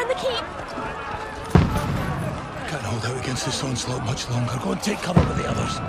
in the keep! Can't hold out against this onslaught much longer. Go and take cover with the others.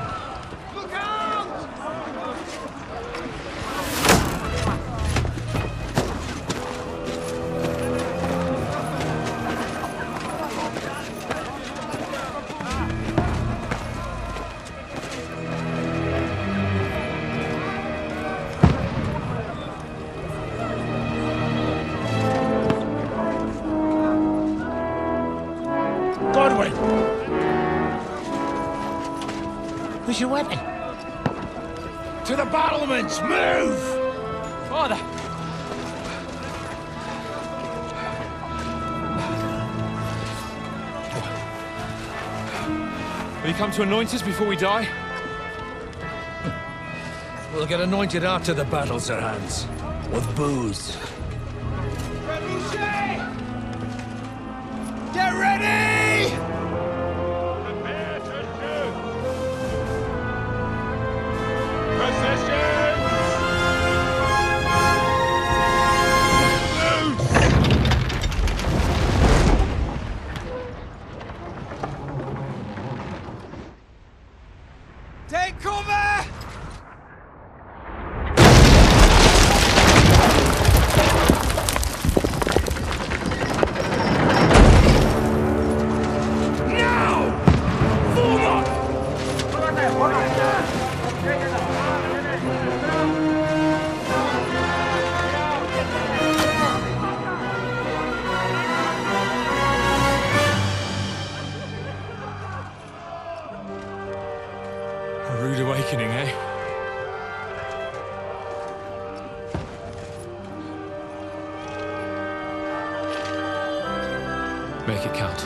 Who's your weapon? To the battlements! Move! Father! Will you come to anoint us before we die? We'll get anointed after the battles are hands. With booze. Get ready! Prepare to shoot! Positions! Take cover! A rude awakening, eh? Make it count.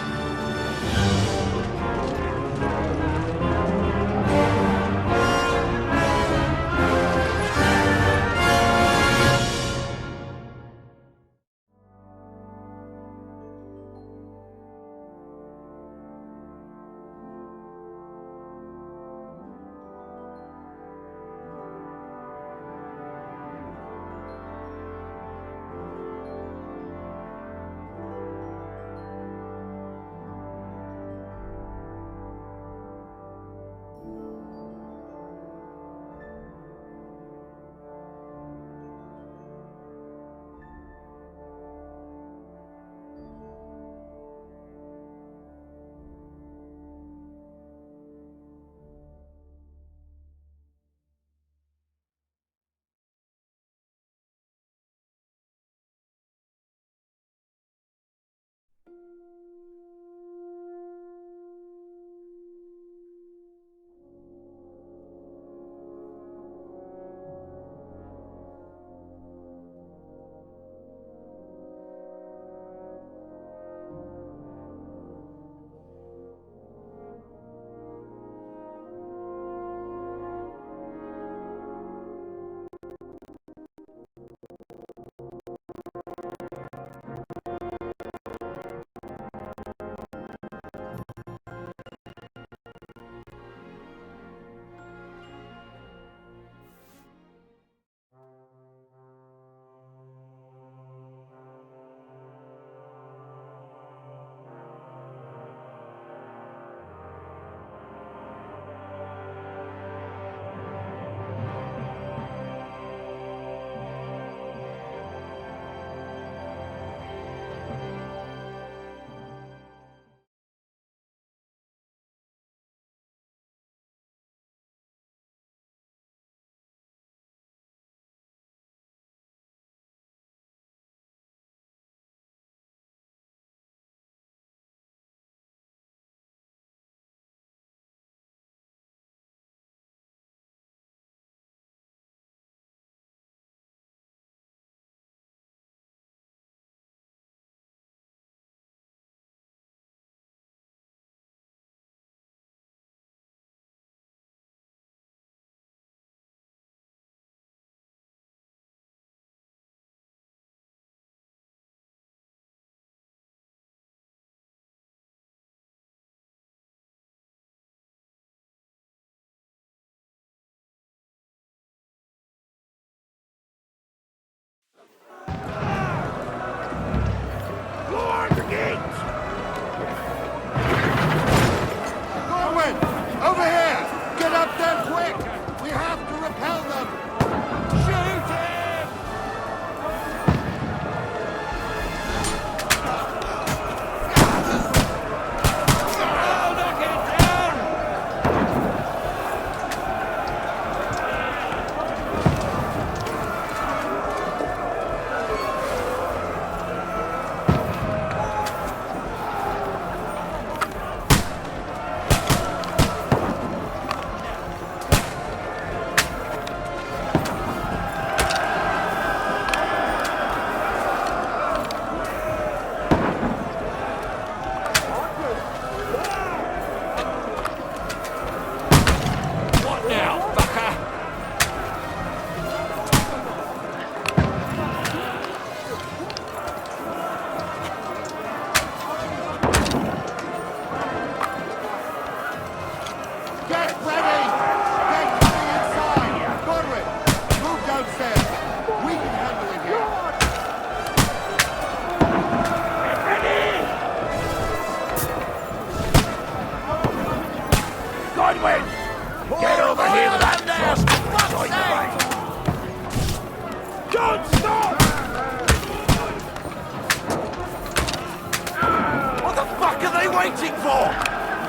they waiting for?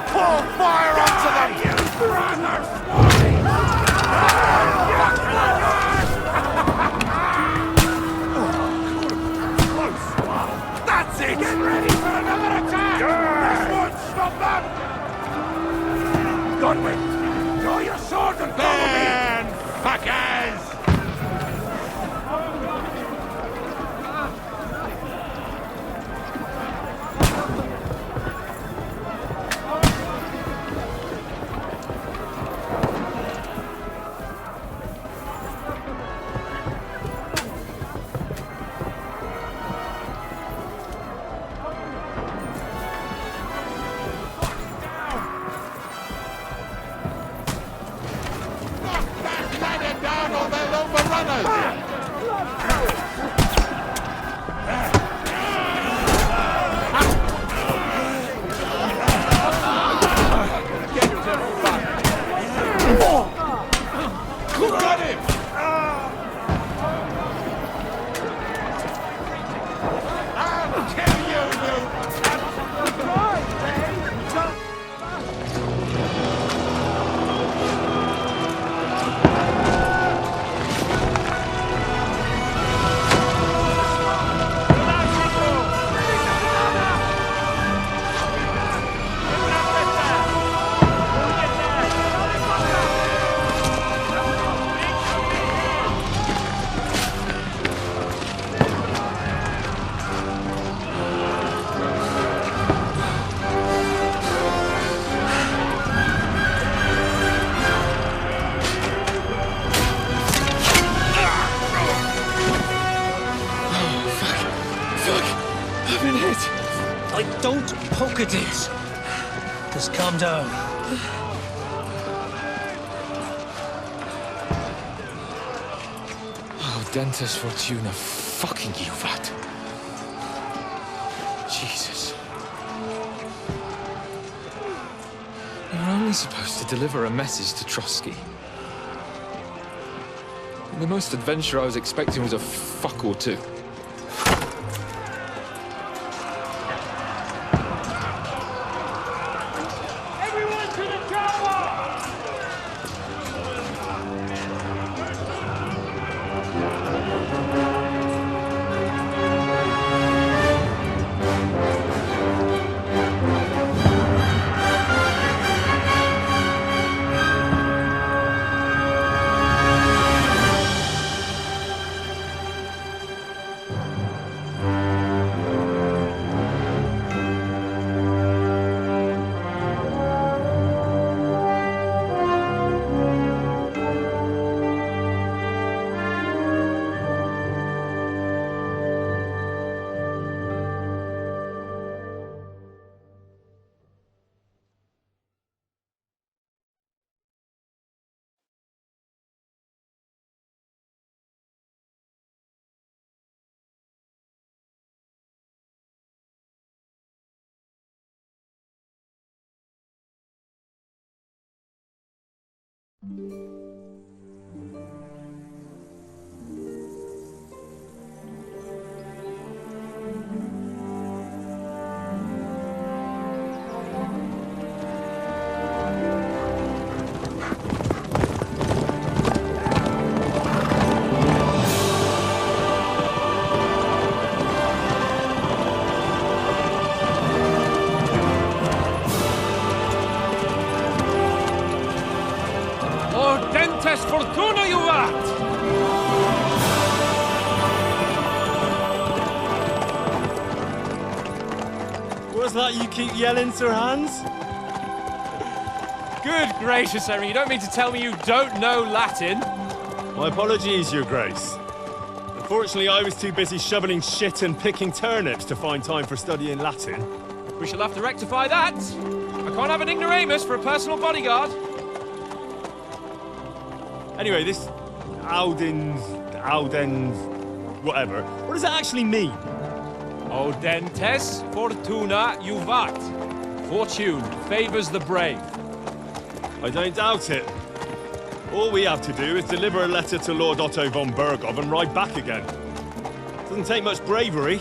Pour fire onto them! You brother swine! That's it! Get ready for another attack! This won't stop them! Godwin, draw your sword and follow me! Fuckers! Don't poke at it. Just calm down. Oh, Dentes Fortuna, fucking you, Vat. Jesus. You're only supposed to deliver a message to Trotsky. And the most adventure I was expecting was a fuck or two. Fortuna, you vat! What's that you keep yelling, Sir Hans? Good gracious, Henry, you don't mean to tell me you don't know Latin? My apologies, Your Grace. Unfortunately, I was too busy shoveling shit and picking turnips to find time for studying Latin. We shall have to rectify that. I can't have an ignoramus for a personal bodyguard. Anyway, this Audens, whatever. What does that actually mean? Audentes Fortuna Juvat. Fortune favors the brave. I don't doubt it. All we have to do is deliver a letter to Lord Otto von Bergov and ride back again. Doesn't take much bravery.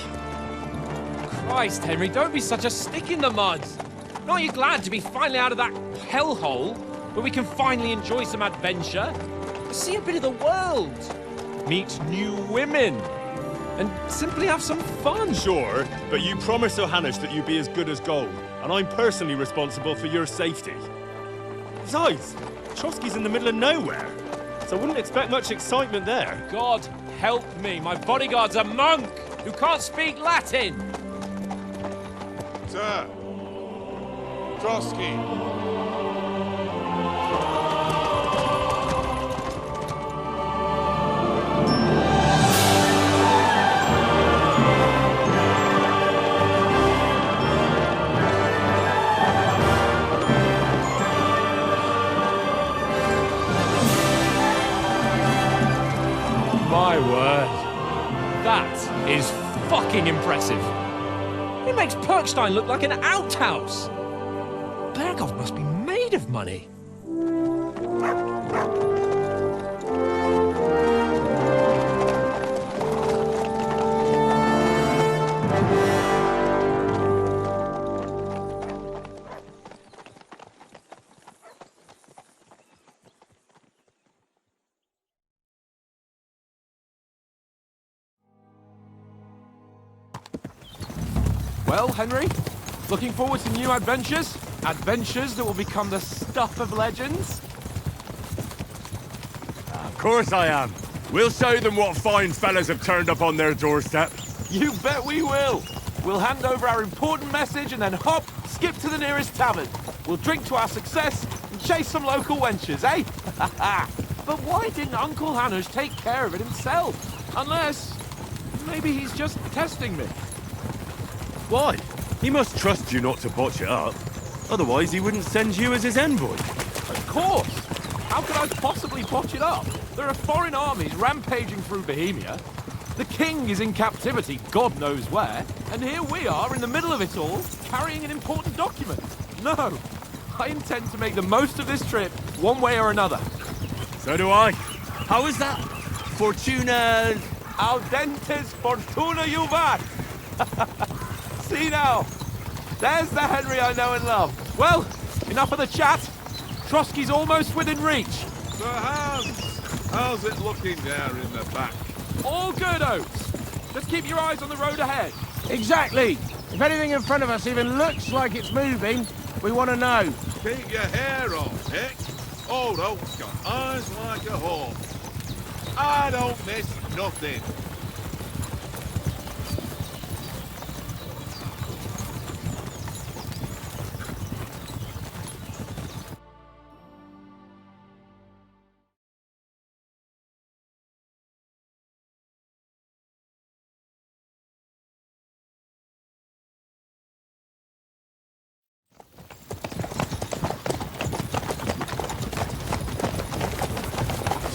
Christ, Henry, don't be such a stick in the mud. Aren't you glad to be finally out of that hellhole where we can finally enjoy some adventure? See a bit of the world, meet new women, and simply have some fun. Sure, but you promised Johannes that you'd be as good as gold, and I'm personally responsible for your safety. Besides, Trotsky's in the middle of nowhere, so I wouldn't expect much excitement there. God help me, my bodyguard's a monk who can't speak Latin. Sir! Trotsky! My word. That is fucking impressive. It makes Perkstein look like an outhouse. Berghoff must be made of money. Well, Henry, looking forward to new adventures? Adventures that will become the stuff of legends? Of course I am. We'll show them what fine fellas have turned up on their doorstep. You bet we will! We'll hand over our important message and then hop, skip to the nearest tavern. We'll drink to our success and chase some local wenches, eh? But why didn't Uncle Hanush take care of it himself? Unless, maybe he's just testing me. Why? He must trust you not to botch it up. Otherwise, he wouldn't send you as his envoy. Of course! How could I possibly botch it up? There are foreign armies rampaging through Bohemia. The king is in captivity, God knows where. And here we are in the middle of it all, carrying an important document. No, I intend to make the most of this trip, one way or another. So do I. How is that? Fortuna... Audentes fortuna juvat! See now, there's the Henry I know and love. Well, enough of the chat. Trotsky's almost within reach. Sir Hans, how's it looking there in the back? All good, Oates. Just keep your eyes on the road ahead. Exactly. If anything in front of us even looks like it's moving, we want to know. Keep your hair on, Hick. Old Oak's got eyes like a hawk. I don't miss nothing.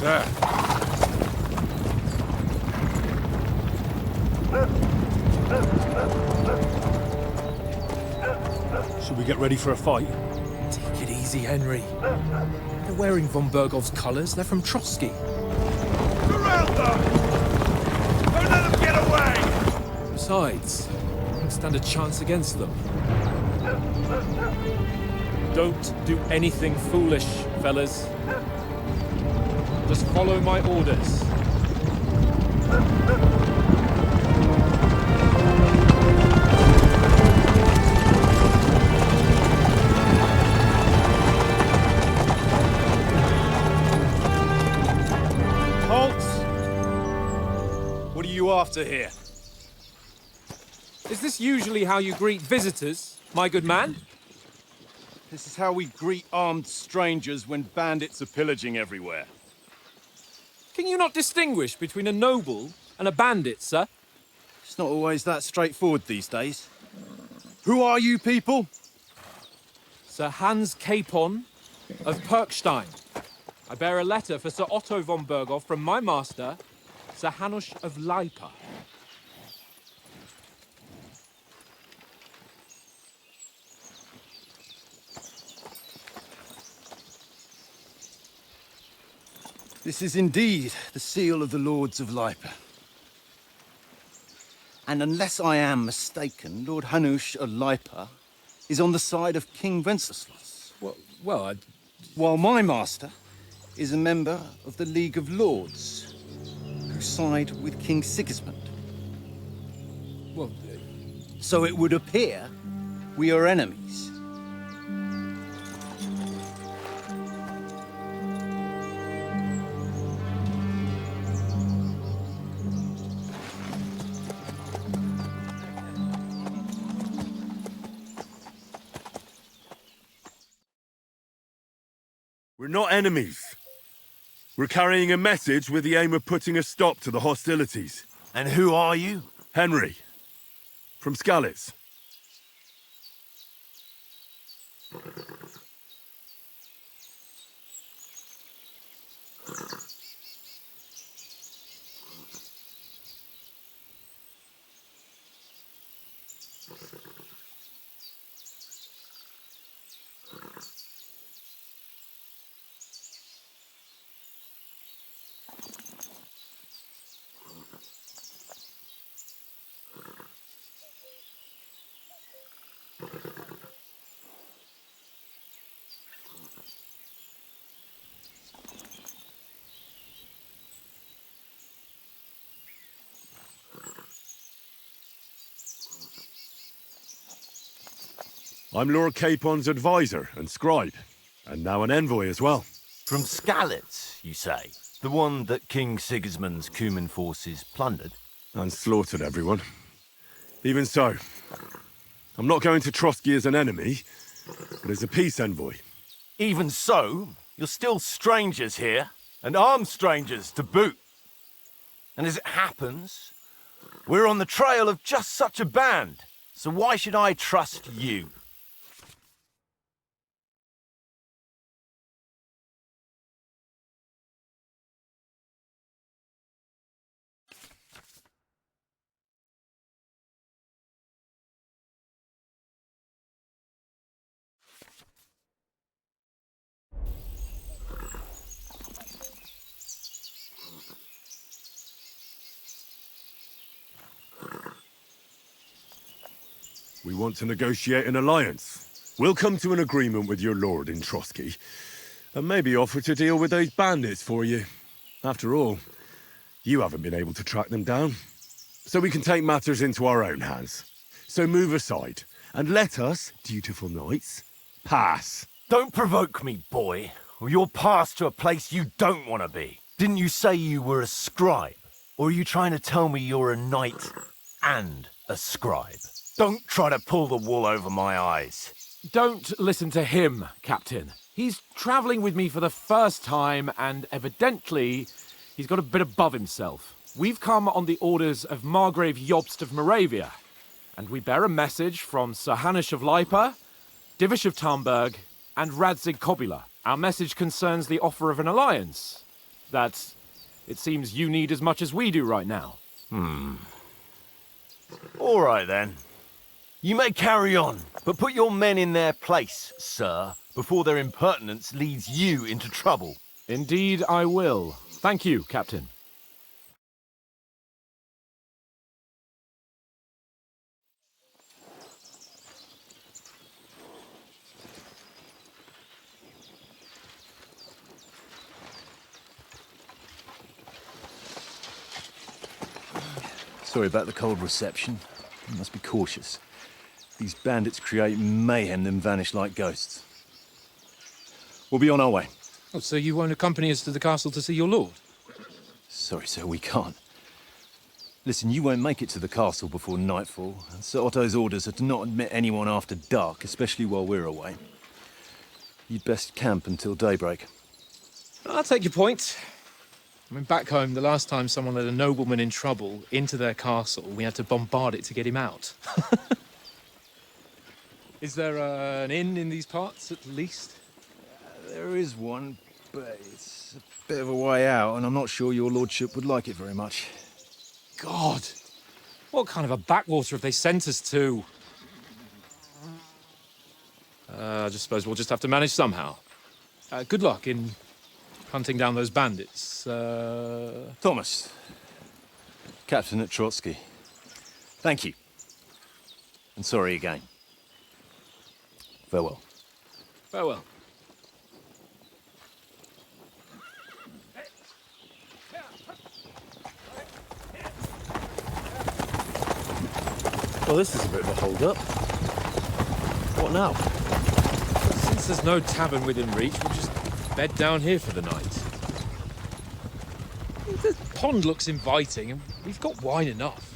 Sir! Should we get ready for a fight? Take it easy, Henry. They're wearing von Berghoff's colours. They're from Trotsky. Surround them! Don't let them get away! Besides, I don't stand a chance against them. Don't do anything foolish, fellas. Just follow my orders. Halt! What are you after here? Is this usually how you greet visitors, my good man? This is how we greet armed strangers when bandits are pillaging everywhere. Can you not distinguish between a noble and a bandit, sir? It's not always that straightforward these days. Who are you people? Sir Hans Capon of Perkstein. I bear a letter for Sir Otto von Berghoff from my master, Sir Hanush of Lipa. This is indeed the seal of the Lords of Lipa. And unless I am mistaken, Lord Hanush of Lipa is on the side of King Wenceslas, Well, while my master is a member of the League of Lords, who side with King Sigismund. well, So it would appear we are enemies. We're not enemies. We're carrying a message with the aim of putting a stop to the hostilities. And who are you? Henry, from Skalitz. I'm Lord Capon's advisor and scribe, and now an envoy as well. From Skalitz, you say? The one that King Sigismund's Cuman forces plundered? And slaughtered everyone. Even so, I'm not going to Trotsky as an enemy, but as a peace envoy. Even so, you're still strangers here, and armed strangers to boot. And as it happens, we're on the trail of just such a band, so why should I trust you? We want to negotiate an alliance. We'll come to an agreement with your lord in Trotsky, and maybe offer to deal with those bandits for you. After all, you haven't been able to track them down. So we can take matters into our own hands. So move aside, and let us, dutiful knights, pass. Don't provoke me, boy, or you'll pass to a place you don't want to be. Didn't you say you were a scribe? Or are you trying to tell me you're a knight and a scribe? Don't try to pull the wool over my eyes. Don't listen to him, Captain. He's travelling with me for the first time, and evidently, he's got a bit above himself. We've come on the orders of Margrave Jobst of Moravia, and we bear a message from Sir Hanush of Lipa, Divish of Tarnberg, and Radzig Kobula. Our message concerns the offer of an alliance that it seems you need as much as we do right now. All right, then. You may carry on, but put your men in their place, sir, before their impertinence leads you into trouble. Indeed, I will. Thank you, Captain. Sorry about the cold reception. You must be cautious. These bandits create mayhem, then vanish like ghosts. We'll be on our way. oh, so you won't accompany us to the castle to see your lord? Sorry, sir, we can't. Listen, you won't make it to the castle before nightfall. Sir Otto's orders are to not admit anyone after dark, especially while we're away. You'd best camp until daybreak. I'll take your point. I mean, back home, the last time someone let a nobleman in trouble into their castle, we had to bombard it to get him out. Is there an inn in these parts, at least? There is one, but it's a bit of a way out, and I'm not sure your lordship would like it very much. God! What kind of a backwater have they sent us to? I just suppose we'll just have to manage somehow. Good luck in hunting down those bandits. Thomas, captain at Trotsky. Thank you. And sorry again. Farewell. Farewell. Well, this is a bit of a hold-up. What now? Since there's no tavern within reach, we'll just bed down here for the night. The pond looks inviting, and we've got wine enough.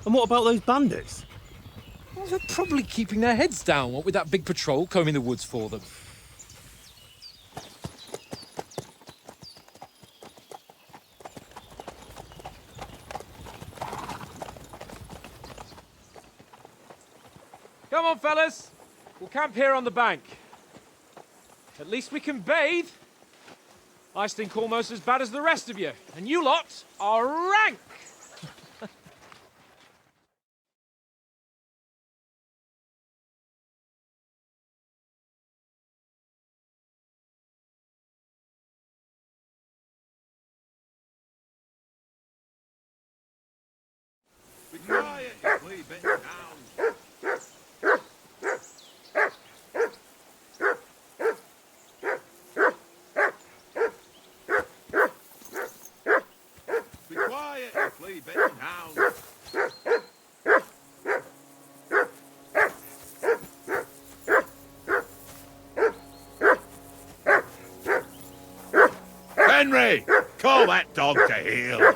And what about those bandits? Well, they're probably keeping their heads down, what with that big patrol combing the woods for them. Come on, fellas. We'll camp here on the bank. At least we can bathe. I stink almost as bad as the rest of you, and you lot are rank! Be quiet, you flea bitten hound. Be quiet, you flea bitten hound. Henry, call that dog to heel.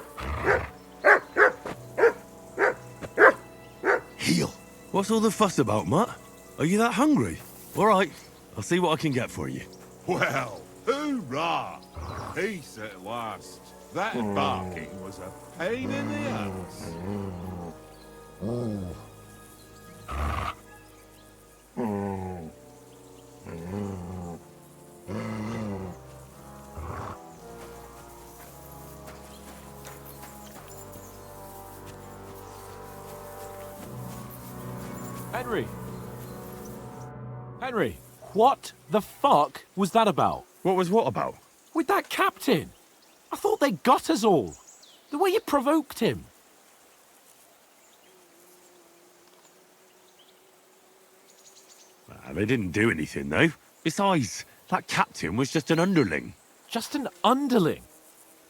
Heel. What's all the fuss about, Mutt? Are you that hungry? All right, I'll see what I can get for you. Well, hoorah! Peace at last. That barking was a pain in the ass. Henry! Henry, what the fuck was that about? What was what about? With that captain? I thought they got us all. The way you provoked him. They didn't do anything, though. Besides, that captain was just an underling. Just an underling?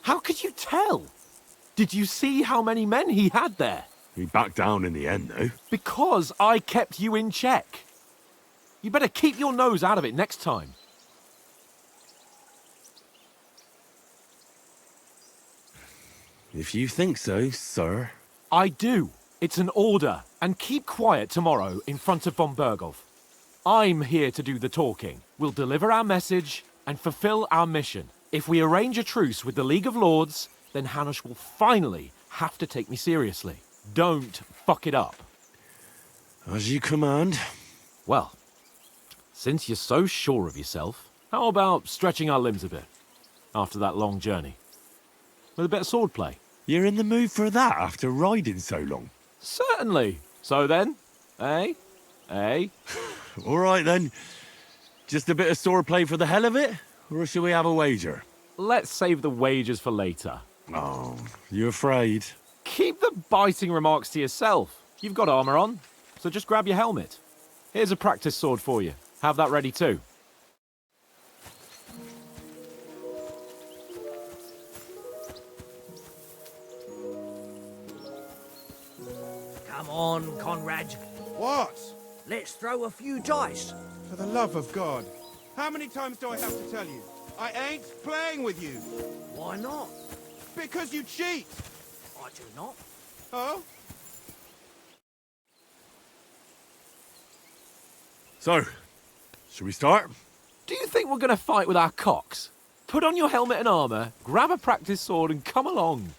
How could you tell? Did you see how many men he had there? He backed down in the end, though. Because I kept you in check. You better keep your nose out of it next time. If you think so, sir. I do. It's an order. And keep quiet tomorrow in front of von Berghoff. I'm here to do the talking. We'll deliver our message and fulfill our mission. If we arrange a truce with the League of Lords, then Hanush will finally have to take me seriously. Don't fuck it up. As you command. Well, since you're so sure of yourself, how about stretching our limbs a bit after that long journey? With a bit of swordplay. You're in the mood for that after riding so long? Certainly. So then, eh? Eh? All right, then. Just a bit of swordplay for the hell of it? Or shall we have a wager? Let's save the wagers for later. Oh, you afraid? Keep the biting remarks to yourself. You've got armor on, so just grab your helmet. Here's a practice sword for you. Have that ready too. Come on, Conrad. What? Let's throw a few dice. For the love of God. How many times do I have to tell you? I ain't playing with you. Why not? Because you cheat. I do not. Oh? So, shall we start? Do you think we're going to fight with our cocks? Put on your helmet and armor, grab a practice sword and come along.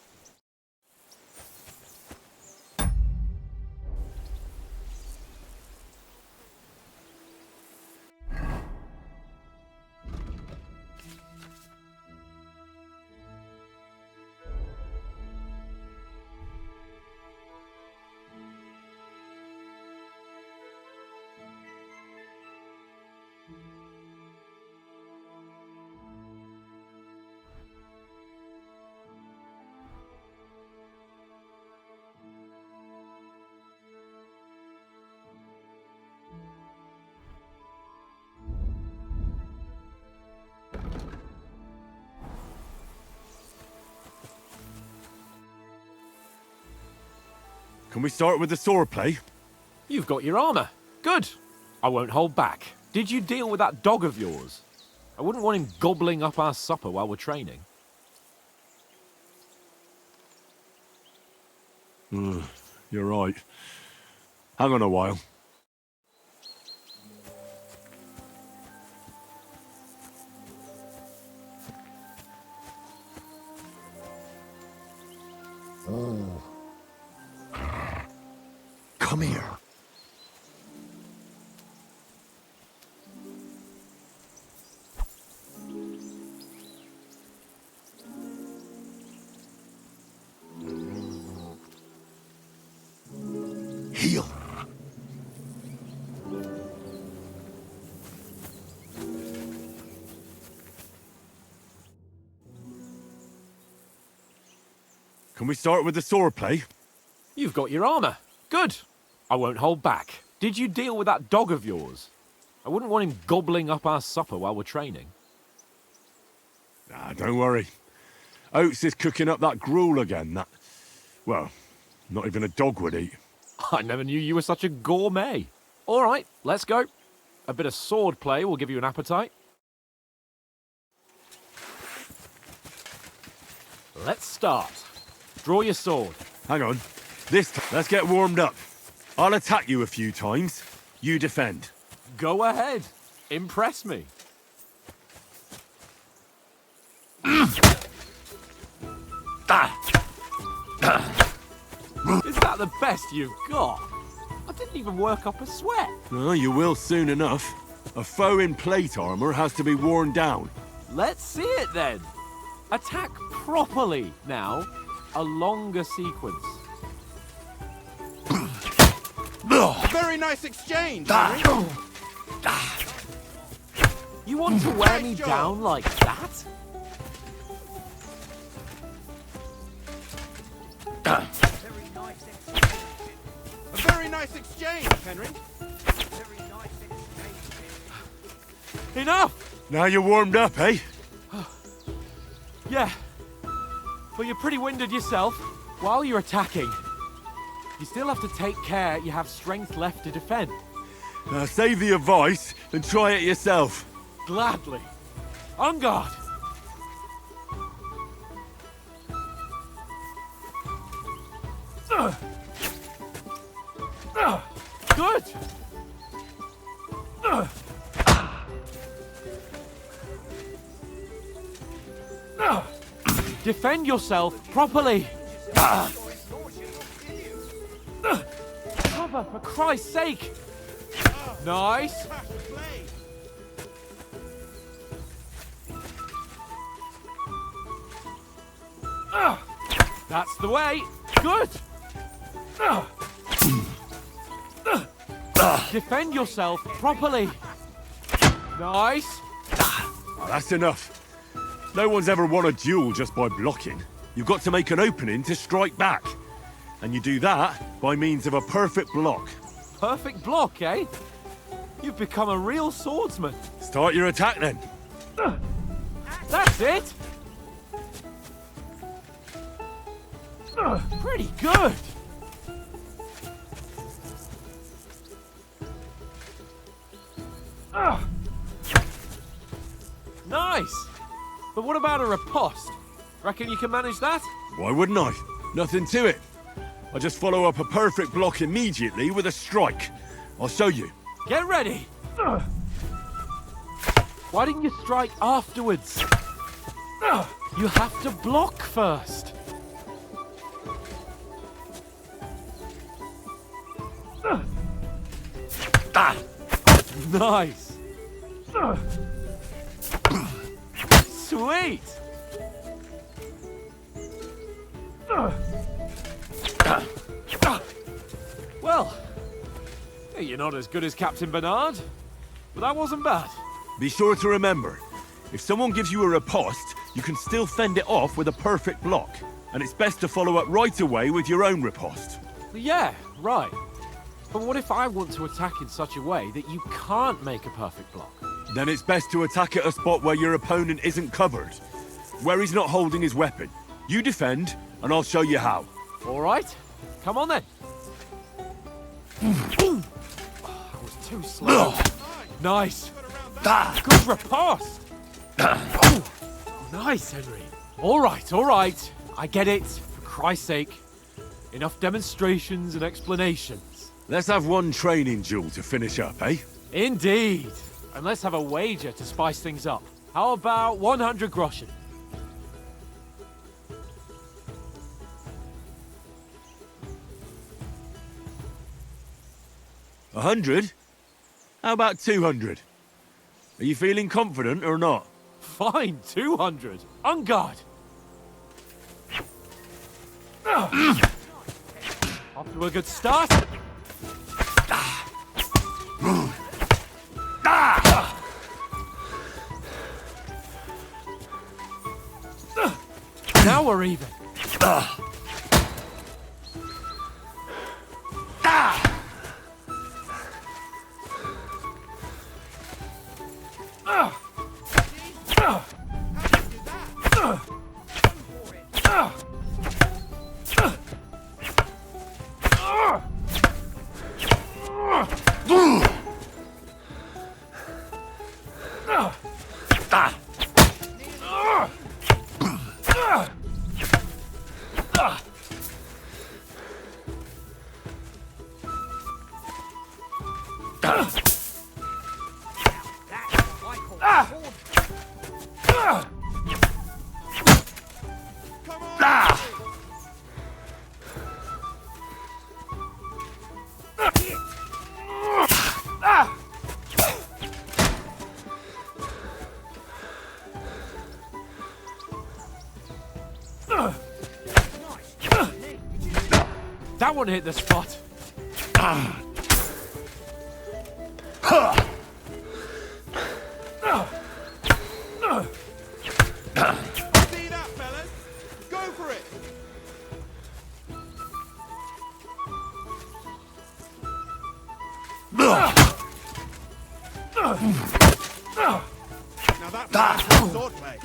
Can we start with the swordplay? You've got your armor. Good. I won't hold back. Did you deal with that dog of yours? I wouldn't want him gobbling up our supper while we're training. You're right. Hang on a while. Come here. Heal. Can we start with the swordplay? You've got your armor. Good. I won't hold back. Did you deal with that dog of yours? I wouldn't want him gobbling up our supper while we're training. Ah, don't worry. Oates is cooking up that gruel again, that... Well, not even a dog would eat. I never knew you were such a gourmet. All right, let's go. A bit of sword play will give you an appetite. Let's start. Draw your sword. Hang on. This time, let's get warmed up. I'll attack you a few times. You defend. Go ahead. Impress me. Is that the best you've got? I didn't even work up a sweat. Oh, you will soon enough. A foe in plate armor has to be worn down. Let's see it then. Attack properly now. A longer sequence. A very nice exchange, Henry. You want to wear me down like that? Very nice exchange. A very nice exchange, Henry. Very nice exchange. Enough! Now you're warmed up, eh? Yeah. But you're pretty winded yourself. While you're attacking, you still have to take care you have strength left to defend. Save the advice and try it yourself. Gladly. On guard. Good. Defend yourself properly. Cover, for Christ's sake. Nice. That's the way. Good. Defend yourself properly. Nice. Oh, that's enough. No one's ever won a duel just by blocking. You've got to make an opening to strike back. And you do that by means of a perfect block. Perfect block, eh? You've become a real swordsman. Start your attack then. That's it. Pretty good. Nice. But what about a riposte? Reckon you can manage that? Why wouldn't I? Nothing to it. I just follow up a perfect block immediately with a strike. I'll show you. Get ready. Why didn't you strike afterwards? You have to block first. Nice. Sweet. Well, you're not as good as Captain Bernard, but that wasn't bad. Be sure to remember, if someone gives you a riposte, you can still fend it off with a perfect block. And it's best to follow up right away with your own riposte. Yeah, right. But what if I want to attack in such a way that you can't make a perfect block? Then it's best to attack at a spot where your opponent isn't covered. Where he's not holding his weapon. You defend, and I'll show you how. All right. Come on then. I was too slow. Nice. Good riposte. Oh, nice, Henry. All right. I get it. For Christ's sake. Enough demonstrations and explanations. Let's have one training duel to finish up, eh? Indeed. And let's have a wager to spice things up. How about 100 groschen? A 100? How about 200? Are you feeling confident or not? Fine, 200. On guard. Off to a good start. Now we're even. That one hit the spot. See that, fellas? Go for it! Now that's swordplay.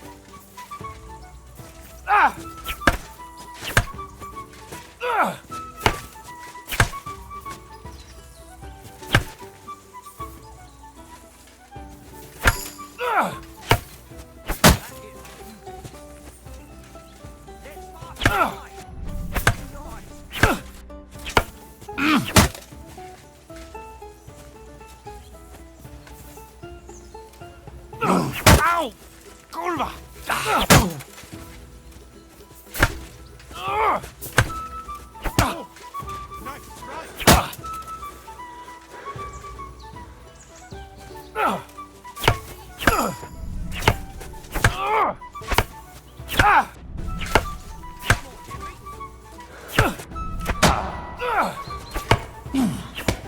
Ow! Kurwa! Nice strike.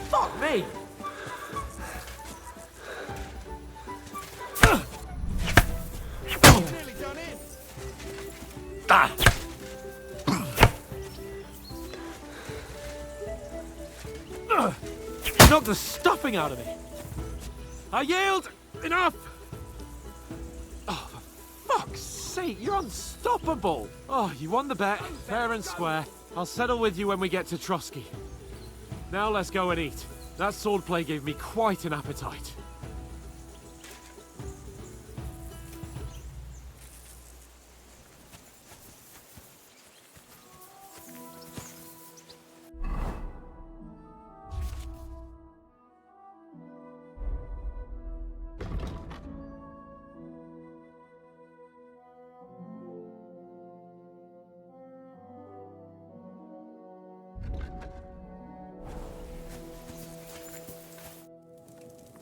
Fuck me! Nearly done in. Knocked the stuffing out of me. I yield! Enough! Oh, for fuck's sake, you're unstoppable! Oh, you won the bet, fair and square. I'll settle with you when we get to Trotsky. Now let's go and eat. That swordplay gave me quite an appetite.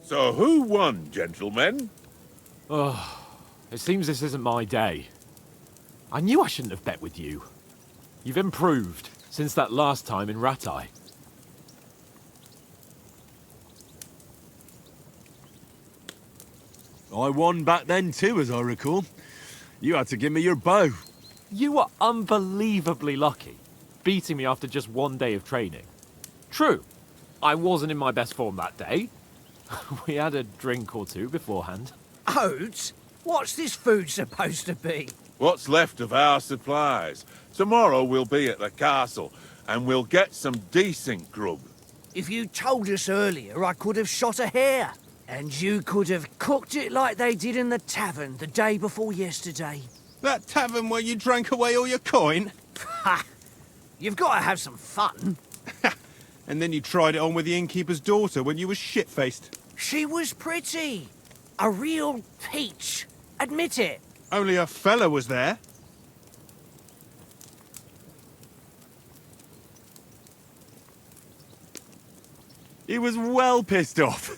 So who won, gentlemen? Oh, it seems this isn't my day. I knew I shouldn't have bet with you. You've improved since that last time in Ratai. I won back then too, as I recall. You had to give me your bow. You were unbelievably lucky, beating me after just one day of training. True, I wasn't in my best form that day. We had a drink or two beforehand. Oats? What's this food supposed to be? What's left of our supplies. Tomorrow we'll be at the castle, and we'll get some decent grub. If you told us earlier, I could have shot a hare. And you could have cooked it like they did in the tavern the day before yesterday. That tavern where you drank away all your coin? Ha! You've got to have some fun. And then you tried it on with the innkeeper's daughter when you were shit-faced. She was pretty. A real peach. Admit it. Only a fella was there. He was well pissed off.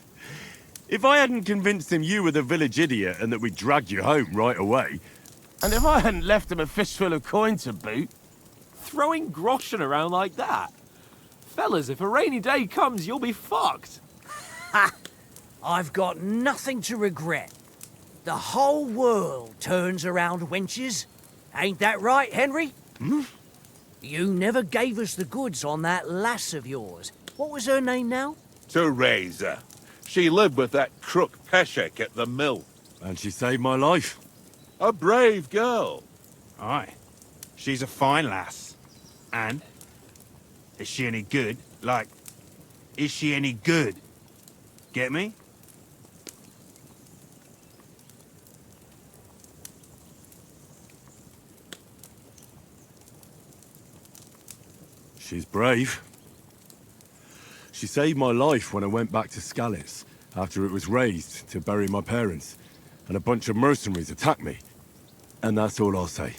If I hadn't convinced him you were the village idiot and that we dragged you home right away... And if I hadn't left him a fistful of coin to boot... Throwing groschen around like that? Fellas, if a rainy day comes, you'll be fucked. Ha! I've got nothing to regret. The whole world turns around wenches. Ain't that right, Henry? Hmm? You never gave us the goods on that lass of yours. What was her name now? Teresa. She lived with that crook Peshek at the mill. And she saved my life. A brave girl. Aye. She's a fine lass. And? Is she any good? Like, is she any good? Get me? She's brave. She saved my life when I went back to Scalitz after it was razed to bury my parents, and a bunch of mercenaries attacked me. And that's all I'll say.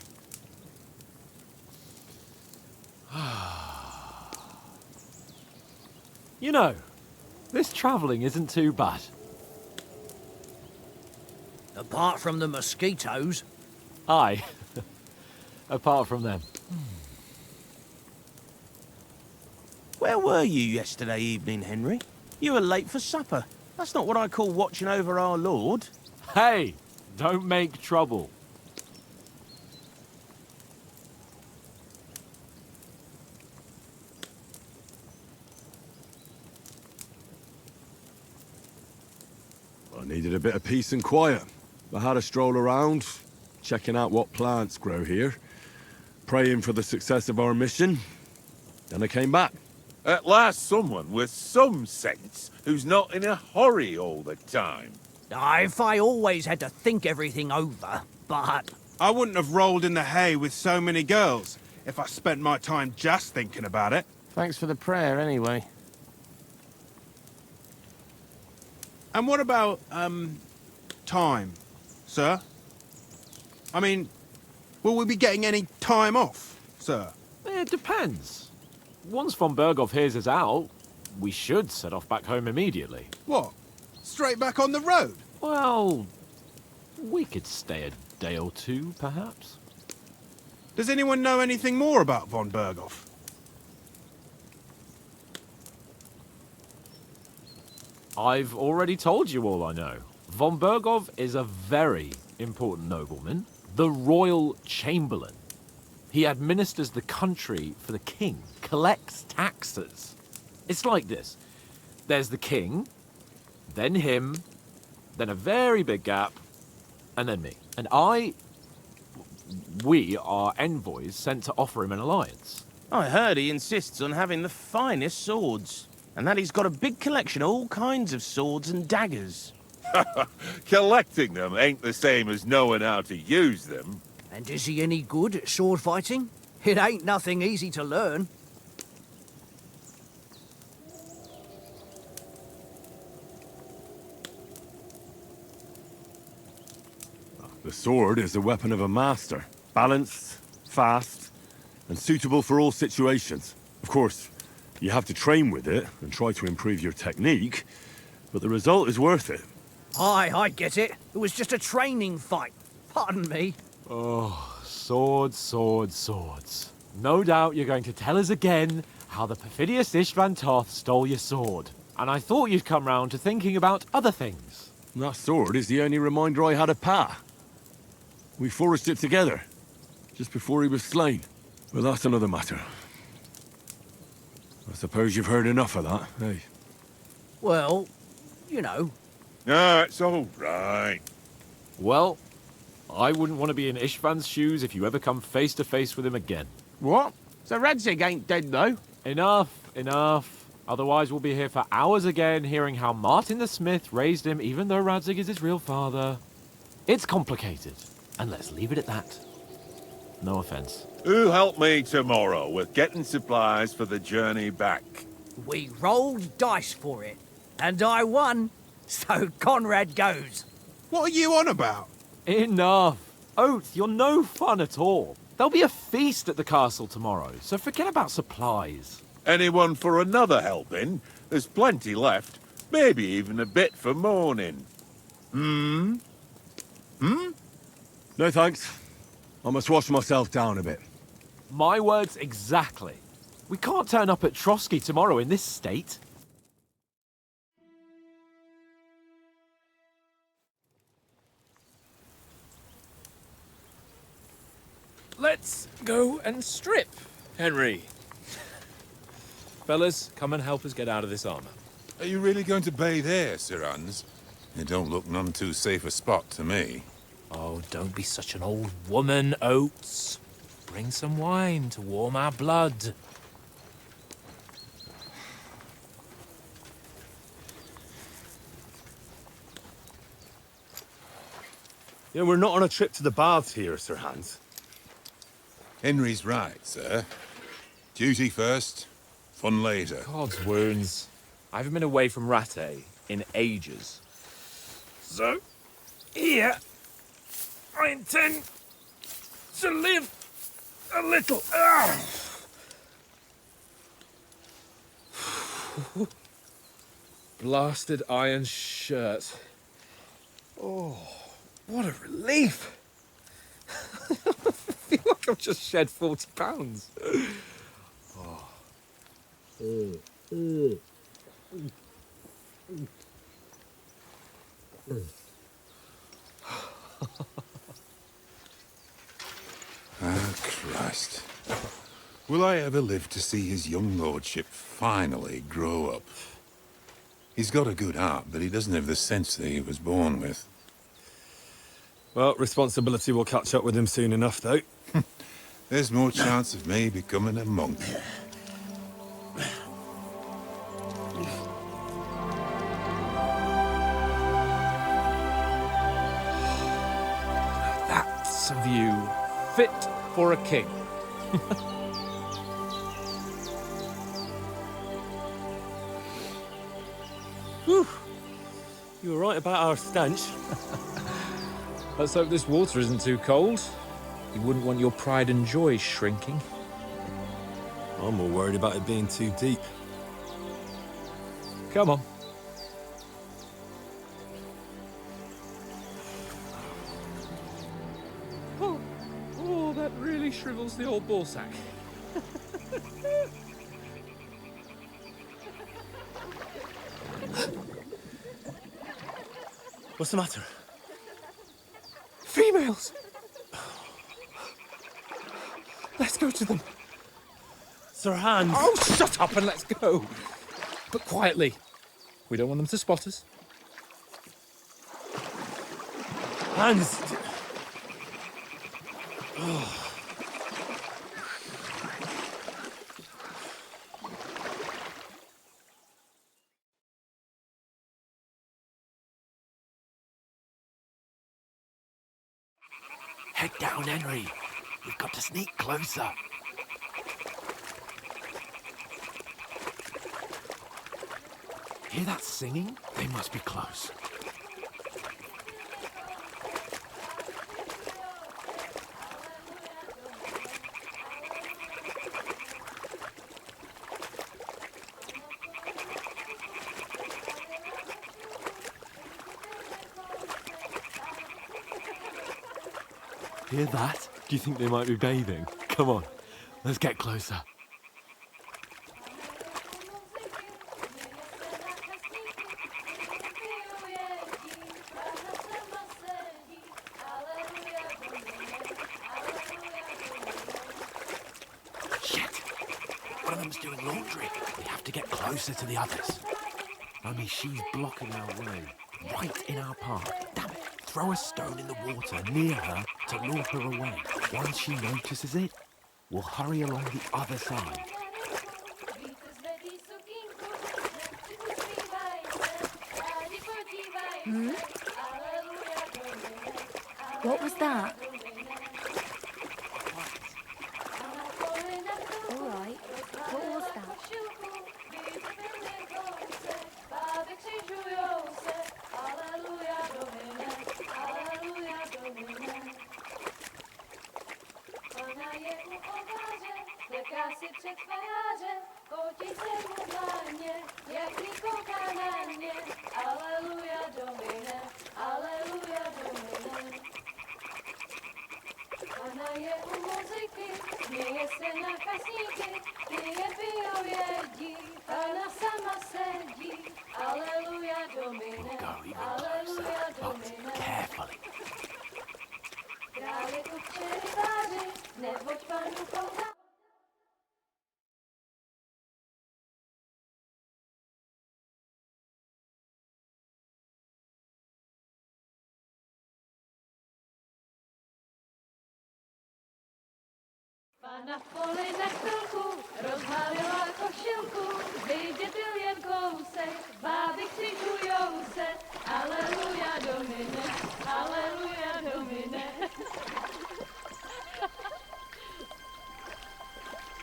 You know, this travelling isn't too bad. Apart from the mosquitoes. Aye. Apart from them. Where were you yesterday evening, Henry? You were late for supper. That's not what I call watching over our Lord. Hey, don't make trouble. I needed a bit of peace and quiet. I had a stroll around, checking out what plants grow here, praying for the success of our mission. Then I came back. At last someone with some sense who's not in a hurry all the time. If I always had to think everything over, but... I wouldn't have rolled in the hay with so many girls if I spent my time just thinking about it. Thanks for the prayer, anyway. And what about, time, sir? I mean, will we be getting any time off, sir? It depends. Once von Berghoff hears us out, we should set off back home immediately. What? Straight back on the road? Well, we could stay a day or two, perhaps. Does anyone know anything more about von Berghoff? I've already told you all I know. Von Berghoff is a very important nobleman, the royal chamberlain. He administers the country for the king, collects taxes. It's like this. There's the king, then him, then a very big gap, and then me. And we are envoys sent to offer him an alliance. I heard he insists on having the finest swords, and that he's got a big collection of all kinds of swords and daggers. Collecting them ain't the same as knowing how to use them. And is he any good at sword fighting? It ain't nothing easy to learn. The sword is the weapon of a master. Balanced, fast, and suitable for all situations. Of course, you have to train with it and try to improve your technique, but the result is worth it. Aye, I get it. It was just a training fight. Pardon me. Oh, swords, swords, swords. No doubt you're going to tell us again how the perfidious Istvan Toth stole your sword. And I thought you'd come round to thinking about other things. That sword is the only reminder I had of Pa. We forged it together, just before he was slain. But that's another matter. I suppose you've heard enough of that, eh? Well, you know. No, it's all right. Well, I wouldn't want to be in Istvan's shoes if you ever come face to face with him again. What? So Radzig ain't dead, though? Enough, enough. Otherwise, we'll be here for hours again, hearing how Martin the Smith raised him, even though Radzig is his real father. It's complicated, and let's leave it at that. No offense. Who'll help me tomorrow with getting supplies for the journey back? We rolled dice for it, and I won, so Conrad goes. What are you on about? Enough. Oath, you're no fun at all. There'll be a feast at the castle tomorrow, so forget about supplies. Anyone for another helping? There's plenty left. Maybe even a bit for morning. No thanks. I must wash myself down a bit. My words exactly. We can't turn up at Trotsky tomorrow in this state. Let's go and strip, Henry. Fellas, come and help us get out of this armor. Are you really going to bathe here, Sir Hans? It don't look none too safe a spot to me. Oh, don't be such an old woman, Oates. Bring some wine to warm our blood. Yeah, we're not on a trip to the baths here, Sir Hans. Henry's right, sir. Duty first, fun later. God's wounds. I haven't been away from Rattay in ages. So, here, I intend to live a little. Blasted iron shirt. Oh, what a relief. I feel like I've just shed 40 pounds. Ah, Christ. Will I ever live to see his young lordship finally grow up? He's got a good heart, but he doesn't have the sense that he was born with. Well, responsibility will catch up with him soon enough, though. There's more chance of me becoming a monk. That's a view fit for a king. Whew. You were right about our stench. Let's hope this water isn't too cold. You wouldn't want your pride and joy shrinking. I'm more worried about it being too deep. Come on. Oh, that really shrivels the old ball sack. What's the matter? Females! Let's go to them. Sir Hans! Oh, shut up and let's go. But quietly. We don't want them to spot us. Hans! Head down, Henry. We've got to sneak closer. Hear that singing? They must be close. Hear that? Do you think they might be bathing? Come on, let's get closer. Shit! One of them's doing laundry. We have to get closer to the others. Only she's blocking our way, right in our path. Damn it! Throw a stone in the water near her to lure her away. Once she notices it, we'll hurry along the other side. Hmm? What was that? All right. What was that? Si před tváře, potí se mu dlaně, jak ní kouká na mě. Aleluja, Domine, aleluja, Domine. Ona je u muziky, směje se na kasníky, ty je pijou, jedí, Pana sama sedí. Aleluja, Domine, aleluja, Domine. Král je tu v červáři, neboť Panu kouká. Pana v poli na chvilku rozhalila košilku, vidět jen kousek, báby křižujou se. Aleluja, Domine, aleluja, Domine.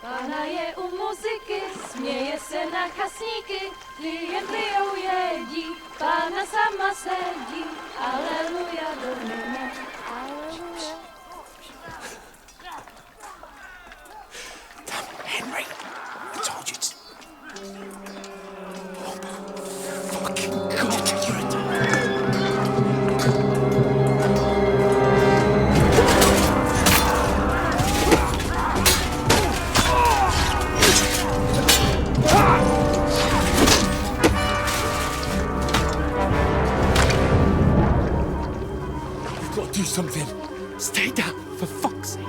Pana je u muziky, směje se na chasníky, jen pijou, jedí, Pána sama sedí. Aleluja, Domine, aleluja. Henry, I told you to... Fucking God, You've got to do something. Stay down, for fuck's sake.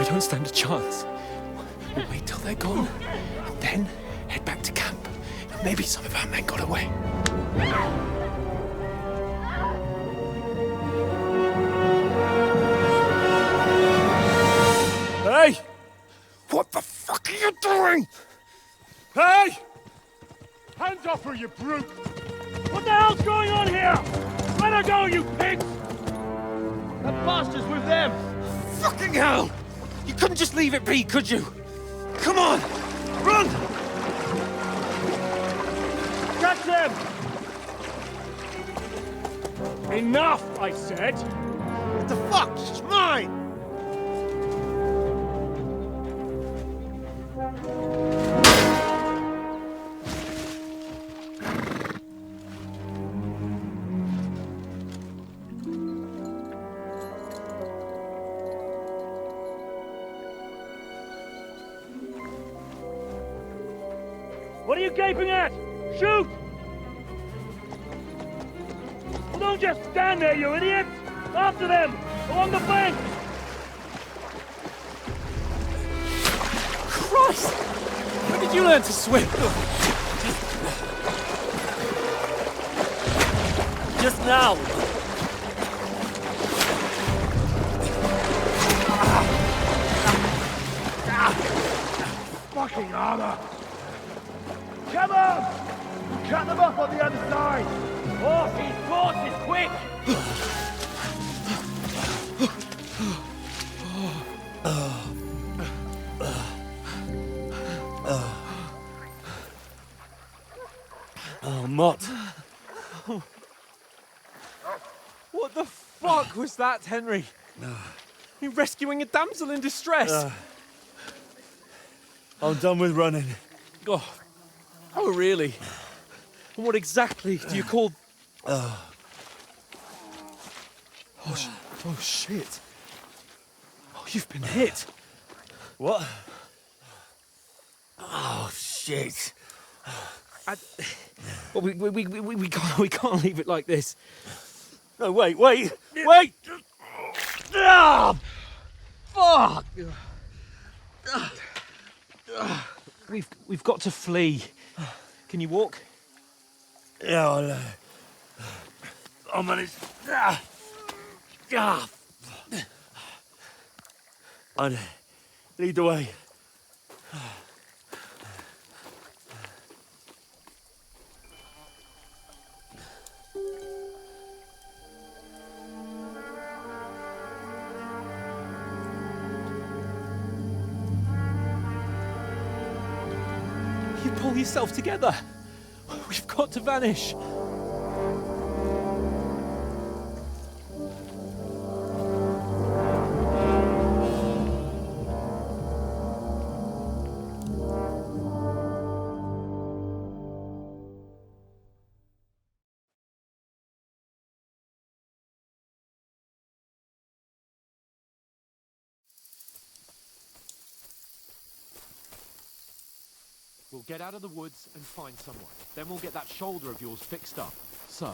Don't stand a chance. We'll wait till they're gone, and then head back to camp. Maybe some of our men got away. Hey! What the fuck are you doing? Hey! Hands off her, you brute! What the hell's going on here? Let her go, you pigs! The bastards with them! Fucking hell! You couldn't just leave it be, could you? Come on! Run! Catch them! Enough, I said! What the fuck? It's mine! What are you gaping at? Shoot! Well, don't just stand there, you idiots! After them! Along the bank! Christ! When did you learn to swim? Just now! Fucking armor! Come on! Cut them up on the other side! Horses, quick! Oh, Mott. What the fuck was that, Henry? You rescuing a damsel in distress? I'm done with running. Oh, really? And what exactly do you call... Oh, shit. Oh, You've been hit. What? Oh, shit. Well, we can't leave it like this. No, wait! Ah! Fuck! We've got to flee. Can you walk? Yeah, I'll manage. I'd lead the way. You pull yourself together. We've got to vanish. We'll get out of the woods and find someone. Then we'll get that shoulder of yours fixed up. So,